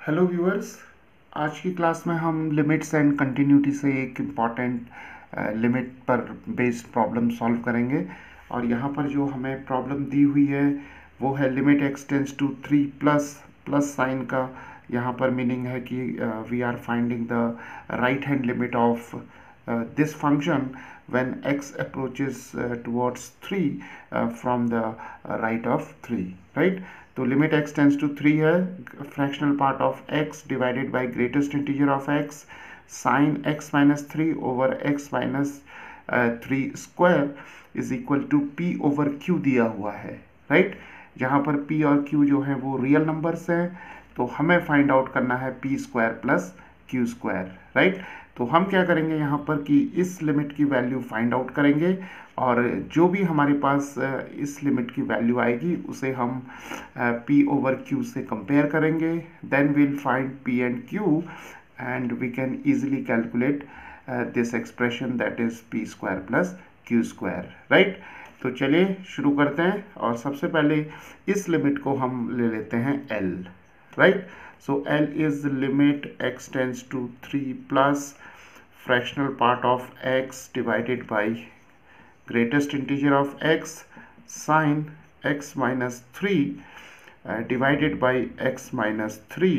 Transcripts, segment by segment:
Hello viewers. आज की class में हम लिमिट्स एंड कंटिन्यूटी से एक इम्पॉर्टेंट लिमिट पर बेस्ड प्रॉब्लम सॉल्व करेंगे। और यहाँ पर जो हमें प्रॉब्लम दी हुई है वो है limit x tends to 3 plus plus sign का यहाँ पर मीनिंग है कि we are finding the right hand limit of this function when x approaches towards 3 from the right of 3, right? तो लिमिट x टेंस टू 3 है, fractional part of x divided by greatest integer of x sine x minus 3 over x minus 3 square is equal to p over q दिया हुआ है, right? जहाँ पर p और q जो है वो रियल नंबर्स हैं, तो हमें फाइंड आउट करना है p square plus q square, right? तो हम क्या करेंगे यहाँ पर कि इस लिमिट की वैल्यू फाइंड आउट करेंगे और जो भी हमारे पास इस लिमिट की वैल्यू आएगी उसे हम p ओवर q से कंपेयर करेंगे। Then will find p and q and we can easily calculate this expression that is p square plus q square, right? तो चलिए शुरू करते हैं और सबसे पहले इस लिमिट को हम ले लेते हैं l, right? So L is the limit x tends to 3 plus fractional part of x divided by greatest integer of x sine x minus 3 divided by x minus 3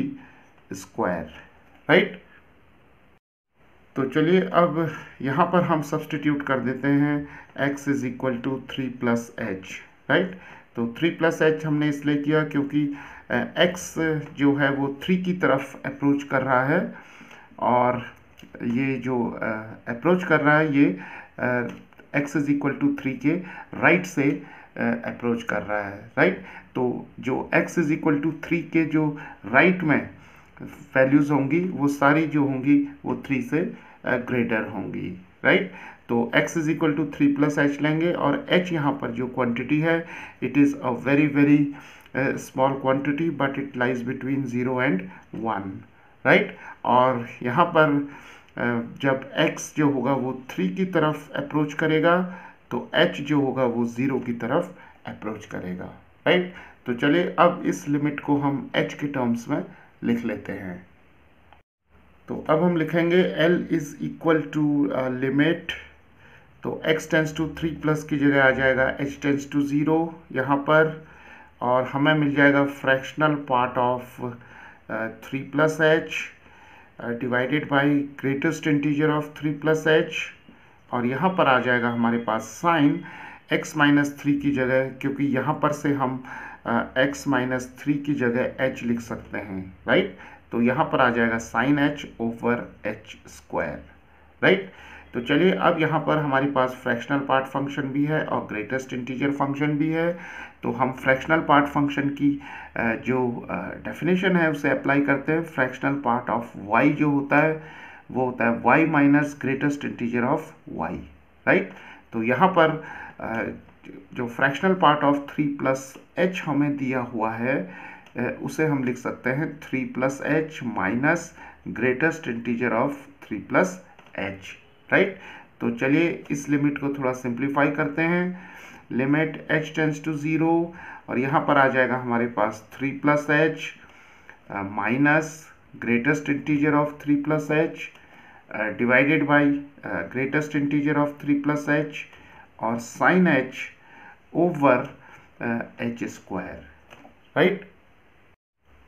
square, right? तो चलिए अब यहाँ पर हम सब्सटीट्यूट कर देते हैं x is equal to 3 plus h, right? तो 3 प्लस एच हमने इसलिए किया क्योंकि x जो है वो 3 की तरफ अप्रोच कर रहा है और ये जो अप्रोच कर रहा है ये x इज इक्वल टू 3 के राइट से अप्रोच कर रहा है, राइट? तो जो x इज इक्वल टू 3 के जो राइट में वैल्यूज़ होंगी वो सारी जो होंगी वो 3 से ग्रेटर होंगी, राइट? तो x is equal to 3 plus h लेंगे और h यहाँ पर जो क्वांटिटी है it is a very very small quantity but it lies between 0 and 1, right? और यहाँ पर जब x जो होगा वो 3 की तरफ अप्रोच करेगा तो h जो होगा वो 0 की तरफ अप्रोच करेगा, राइट? तो चलिए अब इस लिमिट को हम h के टर्म्स में लिख लेते हैं। तो अब हम लिखेंगे L is equal to limit, तो x टेंस टू 3 प्लस की जगह आ जाएगा h टेंस टू 0 यहाँ पर, और हमें मिल जाएगा fractional part of 3 plus H divided by greatest integer of 3 plus H, और यहाँ पर आ जाएगा हमारे पास साइन x माइनस 3 की जगह, क्योंकि यहाँ पर से हम x माइनस 3 की जगह h लिख सकते हैं, राइट? तो यहाँ पर आ जाएगा sine h over h square, right? तो चलिए अब यहाँ पर हमारे पास फ्रैक्शनल पार्ट फंक्शन भी है और ग्रेटेस्ट इंटीजर फंक्शन भी है, तो हम फ्रैक्शनल पार्ट फंक्शन की जो डेफिनेशन है उसे अप्लाई करते हैं। फ्रैक्शनल पार्ट ऑफ y जो होता है वो होता है y minus greatest integer of y, right? तो यहाँ पर जो fractional part of 3 plus H हमें दिया हुआ है उसे हम लिख सकते हैं 3 plus H minus greatest integer of 3 plus h, right? तो चलिए इस लिमिट को थोड़ा सिंप्लीफाई करते हैं। लिमिट h टेंस टू 0 और यहाँ पर आ जाएगा हमारे पास 3 plus H minus greatest integer of 3 plus H divided by greatest integer of 3 plus H और sine h over h square, right?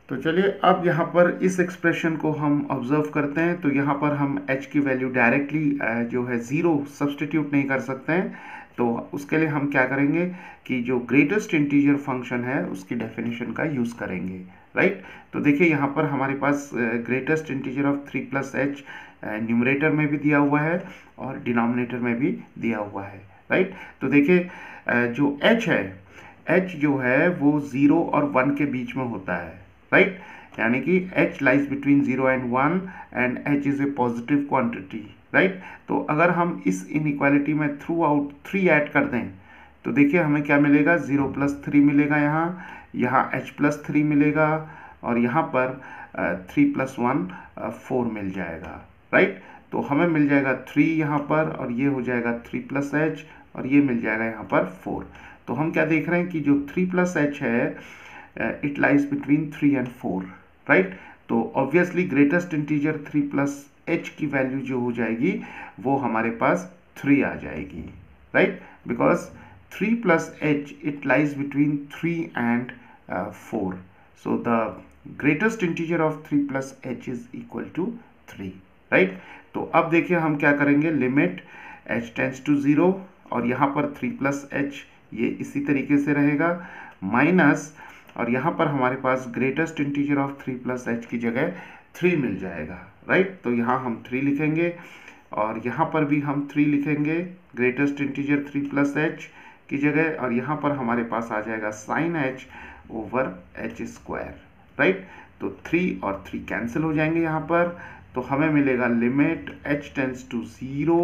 तो चलिए अब यहाँ पर इस एक्सप्रेशन को हम ऑब्जर्व करते हैं, तो यहाँ पर हम h की वैल्यू डायरेक्टली जो है 0 सब्सटीट्यूट नहीं कर सकते हैं, तो उसके लिए हम क्या करेंगे कि जो ग्रेटेस्ट इंटीजर फंक्शन है उसकी डेफिनेशन का यूज़ करेंगे, राइट? तो देखिए यहाँ पर हमारे पास greatest integer of 3 plus H numerator में भी दिया हुआ है और डिनोमिनेटर में भी दिया हुआ है, राइट? तो देखिए जो h है, h जो है वो 0 और 1 के बीच में होता है, राइट? यानी कि h lies between 0 and 1 and h is a positive quantity, right? तो अगर हम इस इनइक्वालिटी में थ्रू आउट 3 ऐड कर दें तो देखिए हमें क्या मिलेगा, 0 प्लस 3 मिलेगा, यहाँ h प्लस 3 मिलेगा और यहाँ पर 3 प्लस 1 4 मिल जाएगा, राइट? तो हमें मिल जाएगा 3 यहाँ पर और ये हो जाएगा 3 प्लस एच और ये मिल जाएगा यहाँ पर 4। तो हम क्या देख रहे हैं कि जो 3 प्लस एच है it lies between 3 and 4, right? तो obviously greatest integer 3 plus H की वैल्यू जो हो जाएगी वो हमारे पास 3 आ जाएगी, right, because 3 plus H it lies between 3 and 4, so the greatest integer of 3 plus H is equal to 3, right. तो अब देखिए हम क्या करेंगे, लिमिट h टेंस टू 0 और यहाँ पर 3 प्लस एच ये इसी तरीके से रहेगा, माइनस और यहाँ पर हमारे पास greatest integer of 3 plus H की जगह 3 मिल जाएगा, राइट। तो यहाँ हम 3 लिखेंगे और यहाँ पर भी हम 3 लिखेंगे ग्रेटेस्ट इंटीजर 3 प्लस एच की जगह, और यहाँ पर हमारे पास आ जाएगा sine h over H square, right. तो 3 और 3 कैंसिल हो जाएंगे यहाँ पर, तो हमें मिलेगा limit h tends to 0,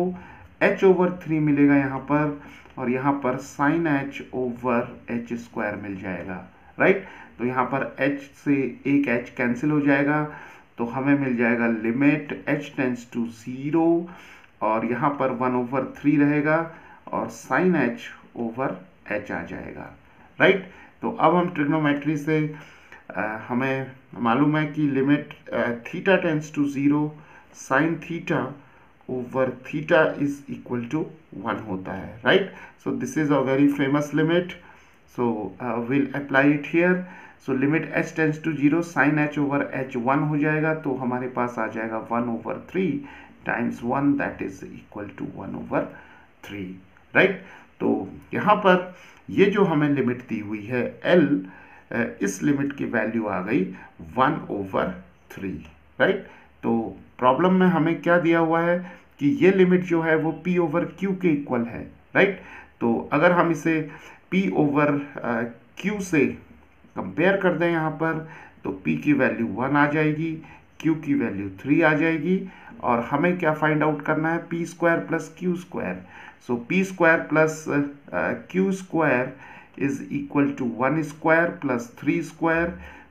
h over 3 मिलेगा यहाँ पर, और यहाँ पर sine h over H square मिल जाएगा, राइट। तो यहाँ पर h से एक h कैंसिल हो जाएगा, तो हमें मिल जाएगा लिमिट h टेंस टू 0 और यहाँ पर 1 ओवर 3 रहेगा और साइन h ओवर h आ जाएगा, राइट। तो अब हम ट्रिग्नोमेट्री से हमें मालूम है कि limit theta tends to 0 sine theta over theta is equal to 1 होता है, right. So this is a very famous limit, so will apply it here. So limit h tends to 0 sine h over h 1 हो जाएगा, तो हमारे पास आ जाएगा 1 over 3 times 1 that is equal to 1 over 3, right. तो यहाँ पर ये जो हमें लिमिट दी हुई है L, इस लिमिट की वैल्यू आ गई 1 ओवर 3, राइट। तो प्रॉब्लम में हमें क्या दिया हुआ है कि ये लिमिट जो है वो P ओवर Q के इक्वल है, राइट। तो अगर हम इसे P ओवर Q से कंपेयर कर दें यहाँ पर, तो P की वैल्यू 1 आ जाएगी, Q की वैल्यू 3 आ जाएगी, और हमें क्या फाइंड आउट करना है, P square plus Q square. So P square plus Q square is equal to 1 square plus 3 square,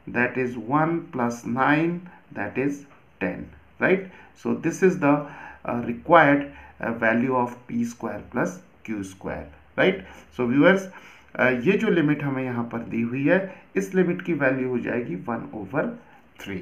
that is 1 plus 9, that is 10, right. So this is the required value of P square plus Q square, right. So viewers, ये जो limit हमें यहाँ पर दी हुई है, इस limit की value हो जाएगी 1 ओवर 3।